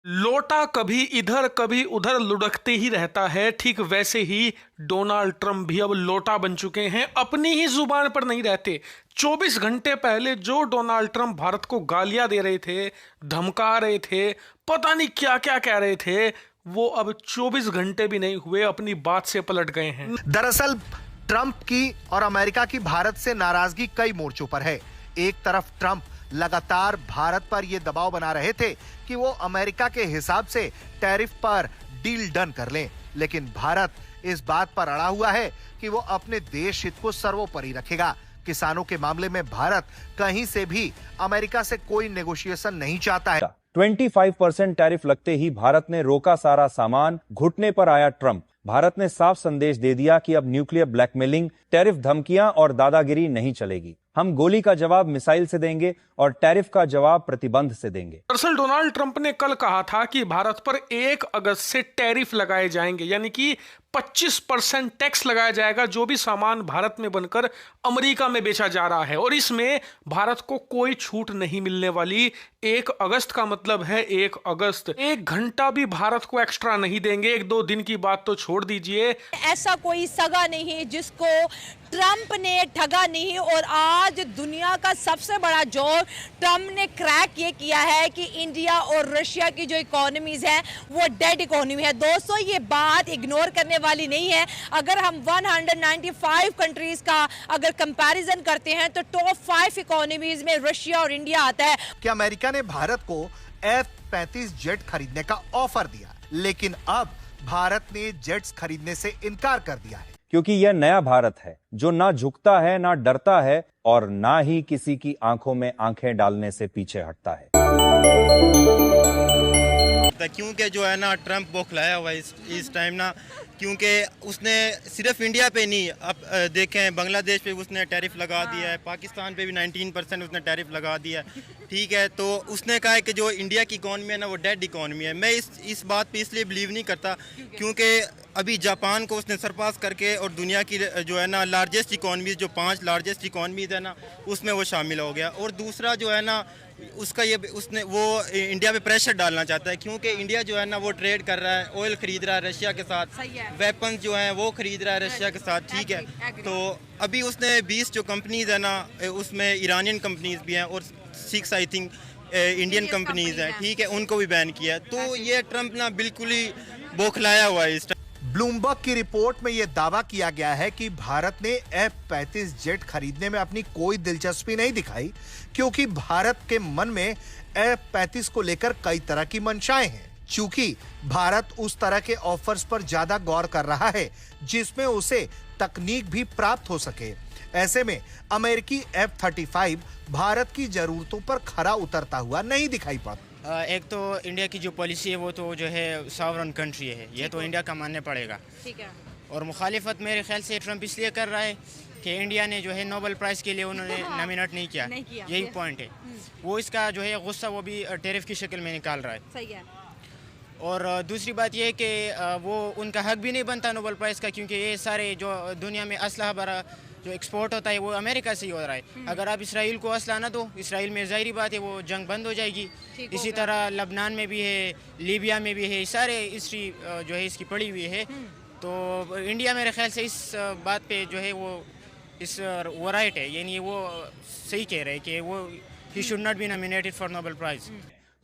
लोटा कभी इधर कभी उधर लुढ़कते ही रहता है। ठीक वैसे ही डोनाल्ड ट्रंप भी अब लोटा बन चुके हैं, अपनी ही जुबान पर नहीं रहते। 24 घंटे पहले जो डोनाल्ड ट्रंप भारत को गालियां दे रहे थे, धमका रहे थे, पता नहीं क्या क्या कह रहे थे, वो अब 24 घंटे भी नहीं हुए अपनी बात से पलट गए हैं। दरअसल ट्रंप की और अमेरिका की भारत से नाराजगी कई मोर्चों पर है। एक तरफ ट्रंप लगातार भारत पर यह दबाव बना रहे थे कि वो अमेरिका के हिसाब से टैरिफ पर डील डन कर लें, लेकिन भारत इस बात पर अड़ा हुआ है कि वो अपने देश हित को सर्वोपरि रखेगा। किसानों के मामले में भारत कहीं से भी अमेरिका से कोई नेगोशिएशन नहीं चाहता है। 25% टैरिफ लगते ही भारत ने रोका सारा सामान, घुटने पर आया ट्रंप। भारत ने साफ संदेश दे दिया कि अब न्यूक्लियर ब्लैकमेलिंग, टैरिफ धमकियां और दादागिरी नहीं चलेगी। हम गोली का जवाब मिसाइल से देंगे और टैरिफ का जवाब प्रतिबंध से देंगे। दरअसल डोनाल्ड ट्रंप ने कल कहा था कि भारत पर 1 अगस्त से टैरिफ लगाए जाएंगे, यानी कि 25% टैक्स लगाया जाएगा जो भी सामान भारत में बनकर अमेरिका में बेचा जा रहा है, और इसमें भारत को कोई छूट नहीं मिलने वाली। 1 अगस्त का मतलब है 1 अगस्त। 1 घंटा भी भारत को एक्स्ट्रा नहीं देंगे। 1-2 दिन की बात तो छोड़ दीजिए, ऐसा कोई सगा नहीं जिसको ट्रंप ने ठगा नहीं। और आज दुनिया का सबसे बड़ा जोर ट्रंप ने क्रैक ये किया है कि इंडिया और रशिया की जो इकोनॉमीज है वो डेड इकोनॉमी है। दोस्तों, ये बात इग्नोर करने वाली नहीं है। अगर हम 195 कंट्रीज का अगर कंपैरिजन करते हैं तो टॉप 5 इकोनॉमीज में रशिया और इंडिया आता है। कि अमेरिका ने भारत को F-35 जेट खरीदने का ऑफर दिया, लेकिन अब भारत ने जेट्स खरीदने से इनकार कर दिया है, क्योंकि यह नया भारत है जो ना झुकता है, ना डरता है और ना ही किसी की आंखों में आंखें डालने से पीछे हटता है। क्योंकि जो है ना ट्रंप बौखलाया हुआ इस टाइम ना, क्योंकि उसने सिर्फ इंडिया पे नहीं, अब देखें बांग्लादेश पे उसने टैरिफ लगा दिया है, पाकिस्तान पे भी 19% उसने टैरिफ लगा दिया है। ठीक है, तो उसने कहा है कि जो इंडिया की इकॉनमी है ना वो डेड इकॉनमी है। मैं इस बात पे इसलिए बिलीव नहीं करता क्योंकि अभी जापान को उसने सरपास करके और दुनिया की जो है ना लार्जेस्ट इकॉनमीज, जो 5 लार्जेस्ट इकॉनमीज है ना, उसमें वो शामिल हो गया। और दूसरा जो है ना उसका ये वो इंडिया पे प्रेशर डालना चाहता है, क्योंकि इंडिया जो है ना वो ट्रेड कर रहा है, ऑयल खरीद रहा है रशिया के साथ, वेपन्स जो हैं वो खरीद रहा है रशिया के साथ। ठीक है, तो अभी उसने 20 जो कंपनीज है ना, उसमें ईरानियन कंपनीज भी हैं और 6 आई थिंक इंडियन कंपनीज हैं, ठीक है, उनको भी बैन किया। तो ये ट्रंप ना बिल्कुल ही बौखलाया हुआ है इस टाइम। ब्लूमबर्ग की रिपोर्ट में यह दावा किया गया है कि भारत ने F-35 जेट खरीदने में अपनी कोई दिलचस्पी नहीं दिखाई, क्योंकि भारत के मन में F-35 को लेकर कई तरह की मंशाएं हैं। चूंकि भारत उस तरह के ऑफर्स पर ज्यादा गौर कर रहा है जिसमें उसे तकनीक भी प्राप्त हो सके। ऐसे में अमेरिकी F-35 भारत की जरूरतों पर खरा उतरता हुआ नहीं दिखाई पड़ता। एक तो इंडिया की जो पॉलिसी है वो तो जो है सॉवरन कंट्री है, ये तो इंडिया का मानना पड़ेगा। ठीक है, और मुखालिफत मेरे ख्याल से ट्रंप इसलिए कर रहा है कि इंडिया ने जो है नोबेल प्राइज़ के लिए उन्होंने नॉमिनेट नहीं किया, यही पॉइंट है। वो इसका जो है गुस्सा वो भी टैरिफ की शक्ल में निकाल रहा है। सही है। और दूसरी बात यह है कि वो उनका हक भी नहीं बनता नोबेल प्राइज़ का, क्योंकि ये सारे जो दुनिया में असलहा भरा जो एक्सपोर्ट होता है वो अमेरिका से ही हो रहा है। अगर आप इसराइल को असला ना दो, इसराइल में ज़ाहिरी बात है वो जंग बंद हो जाएगी। इसी तरह लबनान में भी है, लीबिया में भी है, सारे हिस्ट्री जो है इसकी पड़ी हुई है। तो इंडिया मेरे ख्याल से इस बात पे जो है वो राइट है, यानी वो सही कह रहे हैं कि वो he should not be nominated for Nobel prize.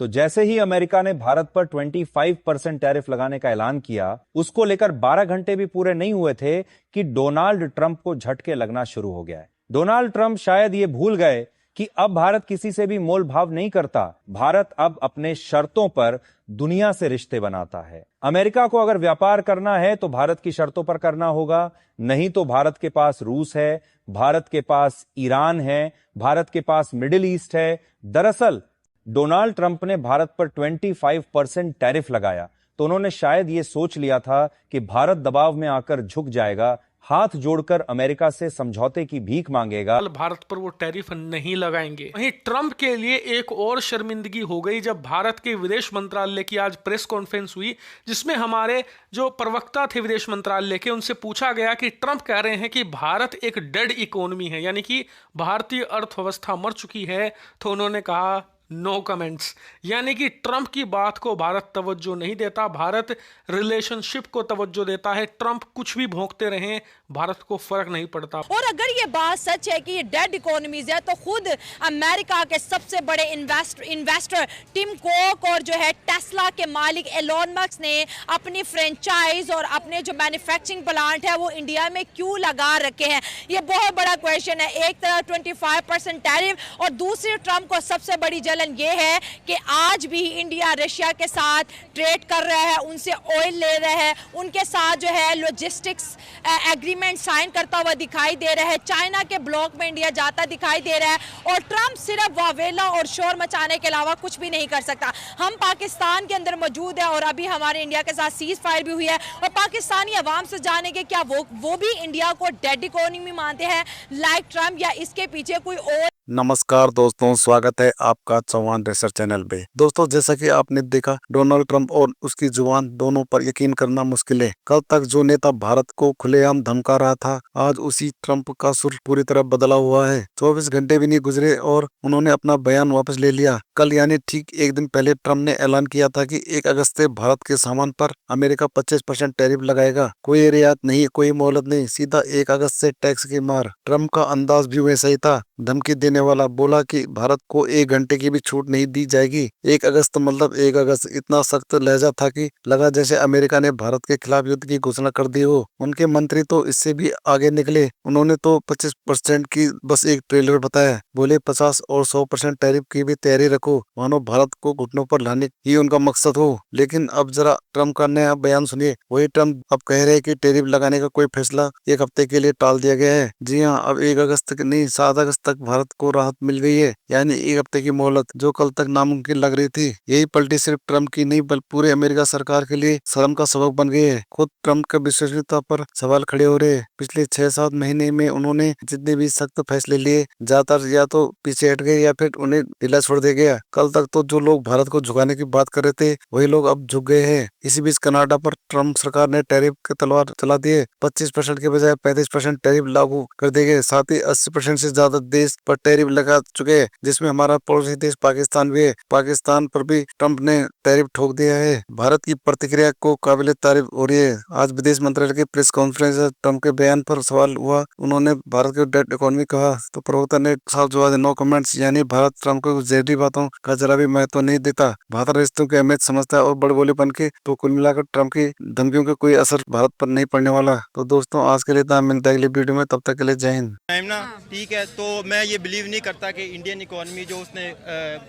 तो जैसे ही अमेरिका ने भारत पर 25% टैरिफ लगाने का ऐलान किया, उसको लेकर 12 घंटे भी पूरे नहीं हुए थे कि डोनाल्ड ट्रंप को झटके लगना शुरू हो गया है। डोनाल्ड ट्रंप शायद ये भूल गए कि अब भारत किसी से भी मोल भाव नहीं करता। भारत अब अपने शर्तों पर दुनिया से रिश्ते बनाता है। अमेरिका को अगर व्यापार करना है तो भारत की शर्तों पर करना होगा, नहीं तो भारत के पास रूस है, भारत के पास ईरान है, भारत के पास मिडिल ईस्ट है। दरअसल डोनाल्ड ट्रंप ने भारत पर 25% टैरिफ लगाया तो उन्होंने शायद ये सोच लिया था कि भारत दबाव में आकर झुक जाएगा, हाथ जोड़कर अमेरिका से समझौते की भीख मांगेगा। भारत पर वो टैरिफ नहीं लगाएंगे। वहीं ट्रंप के लिए एक और शर्मिंदगी हो गई जब भारत के विदेश मंत्रालय की आज प्रेस कॉन्फ्रेंस हुई, जिसमें हमारे जो प्रवक्ता थे विदेश मंत्रालय के, उनसे पूछा गया कि ट्रंप कह रहे हैं कि भारत एक डेड इकोनॉमी है, यानी कि भारतीय अर्थव्यवस्था मर चुकी है। तो उन्होंने कहा नो कमेंट्स। यानी कि ट्रंप की बात को भारत तवज्जो नहीं देता, भारत रिलेशनशिप को तवज्जो देता है। ट्रंप कुछ भी भोंकते रहें, भारत को फर्क नहीं पड़ता। और अगर ये बात सच है कि ये डेड इकोनॉमीज है, तो खुद अमेरिका के सबसे बड़े इन्वेस्टर टिम कोक और जो है टेस्ला के मालिक एलोन मस्क ने अपनी फ्रेंचाइज और अपने जो मैन्युफैक्चरिंग प्लांट है वो इंडिया में क्यों लगा रखे हैं? ये बहुत बड़ा क्वेश्चन है। एक तरफ 25% टैरिफ और दूसरी ट्रंप को सबसे बड़ी जलन ये है कि आज भी इंडिया रशिया के साथ ट्रेड कर रहा है, उनसे ऑयल ले रहा है, उनके साथ जो है लॉजिस्टिक्स एग्रीमेंट साइन करता हुआ दिखाई दे रहा है, चाइना के ब्लॉक में इंडिया जाता दिखाई दे रहा है और ट्रंप सिर्फ वावेला और शोर मचाने के अलावा कुछ भी नहीं कर सकता। हम पाकिस्तान के अंदर मौजूद है और अभी हमारे इंडिया के साथ सीज फायर भी हुई है और पाकिस्तानी अवाम से जानेंगे क्या वो भी इंडिया को डेड इकोनॉमी मानते हैं लाइक ट्रंप, या इसके पीछे कोई और। नमस्कार दोस्तों, स्वागत है आपका चौहान रिसर्च चैनल पे। दोस्तों, जैसा कि आपने देखा, डोनाल्ड ट्रंप और उसकी जुबान दोनों पर यकीन करना मुश्किल है। कल तक जो नेता भारत को खुलेआम धमका रहा था, आज उसी ट्रंप का सुर पूरी तरह बदला हुआ है। 24 घंटे भी नहीं गुजरे और उन्होंने अपना बयान वापस ले लिया। कल यानी ठीक एक दिन पहले ट्रंप ने ऐलान किया था कि 1 अगस्त से भारत के सामान पर अमेरिका 25% टैरिफ लगाएगा। कोई रियायत नहीं, कोई मोहलत नहीं, सीधा 1 अगस्त से टैक्स की मार। ट्रंप का अंदाज भी वैसा ही था, धमकी देने वाला। बोला कि भारत को 1 घंटे की भी छूट नहीं दी जाएगी। 1 अगस्त मतलब 1 अगस्त। इतना सख्त लहजा था कि लगा जैसे अमेरिका ने भारत के खिलाफ युद्ध की घोषणा कर दी हो। उनके मंत्री तो इससे भी आगे निकले। उन्होंने तो 25% की बस एक ट्रेलर बताया। बोले 50 और 100% टैरिफ की भी तैयारी रखो, मानो भारत को घुटनों पर लाने ही उनका मकसद हो। लेकिन अब जरा ट्रंप का नया बयान सुनिए। वही ट्रंप अब कह रहे हैं कि टैरिफ लगाने का कोई फैसला 1 हफ्ते के लिए टाल दिया गया है। जी हाँ, अब 1 अगस्त तक नहीं, 7 अगस्त तक भारत को राहत मिल गई है। यानी 1 हफ्ते की मोहलत जो कल तक नामुमकिन लग रही थी। यही पलटी सिर्फ ट्रंप की नहीं बल्कि पूरे अमेरिका सरकार के लिए शर्म का सबक बन गई है। खुद ट्रंप का विश्वसनीयता पर सवाल खड़े हो रहे हैं। पिछले 6-7 महीने में उन्होंने जितने भी सख्त फैसले लिए, ज्यादातर या तो पीछे हट गए या फिर उन्हें ढीला छोड़ दिया गया। कल तक तो जो लोग भारत को झुकाने की बात कर रहे थे, वही लोग अब झुक गए हैं। इसी बीच कनाडा पर ट्रंप सरकार ने टैरिफ की तलवार चला दिए। 25% के बजाय 35% टैरिफ लागू कर दिए गए। साथ ही 80% से ज्यादा देश पर टैरिफ लगा चुके हैं, जिसमें हमारा पड़ोसी देश पाकिस्तान भी है। पाकिस्तान पर भी ट्रंप ने टैरिफ ठोक दिया है। भारत की प्रतिक्रिया को काबिल तारीफ हो रही है। आज विदेश मंत्रालय की प्रेस कॉन्फ्रेंस में ट्रंप के बयान पर सवाल हुआ। उन्होंने भारत को डेड इकोनॉमी कहा तो प्रवक्ता ने साफ जवाब दिया, नो कमेंट्स। यानी भारत ट्रंप को जहरी बातों का जरा भी महत्व नहीं देता। भारत रिश्तों की अहमियत समझता है और बड़बोलेपन के। तो कुल मिलाकर ट्रंप की धमकियों का कोई असर भारत पर नहीं पड़ने वाला। तो दोस्तों, आज के लिए इतना, मिलता है अगली वीडियो में। तब तक के लिए जय हिंद। टाइम ना ठीक है, तो मैं ये बिलीव नहीं करता कि इंडियन इकोनॉमी जो उसने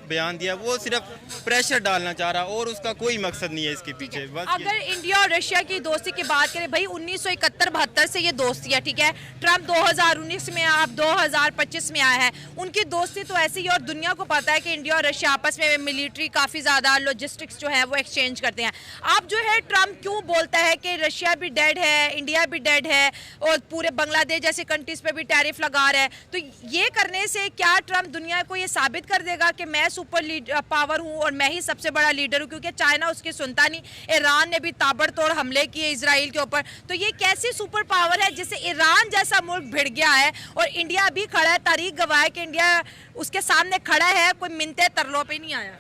बयान दिया वो सिर्फ प्रेशर डालना चाह रहा और उसका कोई मकसद नहीं है इसके पीछे। बस अगर इंडिया और रशिया की दोस्ती की बात करें, भाई 1971-72 से ये दोस्ती है, ठीक है। ट्रंप 2019 में, आप 2025 में आया है। उनकी दोस्ती तो ऐसी ही, और दुनिया को पता है कि इंडिया और रशिया आपस में मिलिट्री काफी ज्यादा लॉजिस्टिक्स जो है वो एक्सचेंज करते हैं। आप जो है ट्रंप क्यों बोलता है कि रशिया भी डेड है, इंडिया भी डेड है और पूरे बांग्लादेश जैसे कंट्रीज पे भी टैरिफ लगा रहा है? तो ये करने से क्या ट्रंप दुनिया को ये साबित कर देगा कि मैं सुपर पावर हूं और मैं ही सबसे बड़ा लीडर हूं? क्योंकि चाइना उसकी सुनता नहीं, ईरान ने भी ताबड़तोड़ हमले किए इजराइल के ऊपर। तो ये कैसी सुपर पावर है जिससे ईरान जैसा मुल्क भिड़ गया है और इंडिया भी खड़ा है? तारीख गवाह है कि इंडिया उसके सामने खड़ा है, कोई मिनते तरलो पे नहीं आया।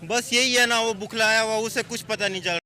बस यही है ना, वो बुखलाया हुआ, उसे कुछ पता नहीं चल।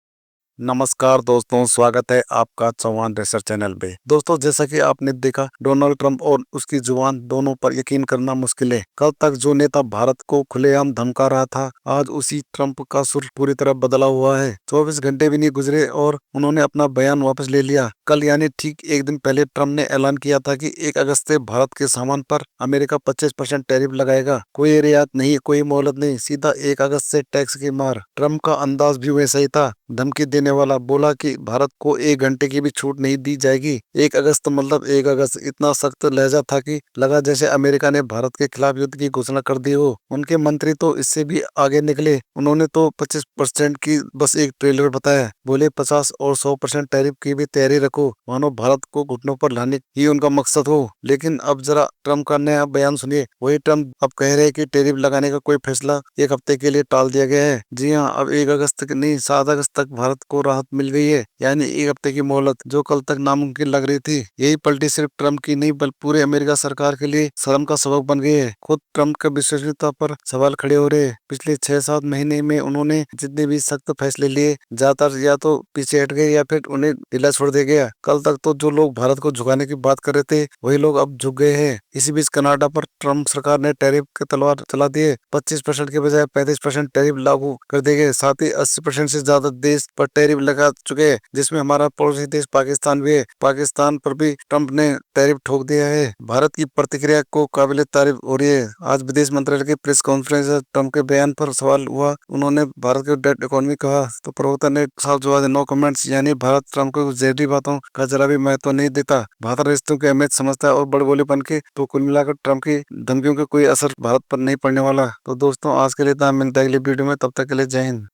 नमस्कार दोस्तों, स्वागत है आपका चौहान रिसर्च चैनल पे। दोस्तों, जैसा कि आपने देखा, डोनाल्ड ट्रंप और उसकी जुबान दोनों पर यकीन करना मुश्किल है। कल तक जो नेता भारत को खुलेआम धमका रहा था, आज उसी ट्रंप का सुर पूरी तरह बदला हुआ है। 24 घंटे भी नहीं गुजरे और उन्होंने अपना बयान वापस ले लिया। कल यानी ठीक एक दिन पहले ट्रंप ने ऐलान किया था कि 1 अगस्त से भारत के सामान पर अमेरिका 25% टैरिफ लगाएगा। कोई रियायत नहीं, कोई मोहलत नहीं, सीधा 1 अगस्त से टैक्स की मार। ट्रंप का अंदाज भी वैसा ही था, धमकी देने वाला। बोला कि भारत को 1 घंटे की भी छूट नहीं दी जाएगी। 1 अगस्त मतलब 1 अगस्त। इतना सख्त लहजा था कि लगा जैसे अमेरिका ने भारत के खिलाफ युद्ध की घोषणा कर दी हो। उनके मंत्री तो इससे भी आगे निकले। उन्होंने तो 25% की बस एक ट्रेलर बताया। बोले 50 और 100% टैरिफ की भी तैयारी रखो, मानो भारत को घुटनों पर लाने ही उनका मकसद हो। लेकिन अब जरा ट्रंप का नया बयान सुनिए। वही ट्रंप अब कह रहे हैं कि टैरिफ लगाने का कोई फैसला 1 हफ्ते के लिए टाल दिया गया है। जी हाँ, अब 1 अगस्त तक नहीं, 7 अगस्त तक भारत को राहत मिल गई है, यानी एक हफ्ते की मोहलत जो कल तक नामुमकिन लग रही थी। यही पलटी सिर्फ ट्रम्प की नहीं बल्कि पूरे अमेरिका सरकार के लिए शर्म का सबक बन गई है। खुद ट्रम्प के विश्वसनीयता पर सवाल खड़े हो रहे हैं। पिछले 6-7 महीने में उन्होंने जितने भी सख्त फैसले लिए, ज्यादातर या तो पीछे हट गए या फिर उन्हें ढीला छोड़ दिया गया। कल तक तो जो लोग भारत को झुकाने की बात कर रहे थे वही लोग अब झुक गए हैं। इसी बीच कनाडा पर ट्रम्प सरकार ने टैरिफ की तलवार चला दी है। 25% के बजाय 35% टैरिफ लागू कर दिए गए। साथ ही 80% से ज्यादा देश पर टैरिफ लगा चुके हैं, जिसमें हमारा पड़ोसी देश पाकिस्तान भी है। पाकिस्तान पर भी ट्रम्प ने टैरिफ ठोक दिया है। भारत की प्रतिक्रिया को काबिल तारीफ हो रही है। आज विदेश मंत्रालय की प्रेस कॉन्फ्रेंस में ट्रम्प के बयान पर सवाल हुआ, उन्होंने भारत के डेट इकोनॉमी कहा तो प्रवक्ता ने साफ जवाब दिया, नो कमेंट्स, यानी भारत ट्रम्प को जहरी बातों का जरा भी महत्व नहीं देता। भारत रिश्तों की अहमियत समझता है और बड़बोलेपन के तो कुल मिलाकर ट्रम्प की धमकियों का कोई असर भारत पर नहीं पड़ने वाला। तो दोस्तों आज के लिए इतना, मिलता है अगली वीडियो में, तब तक के लिए जय हिंद।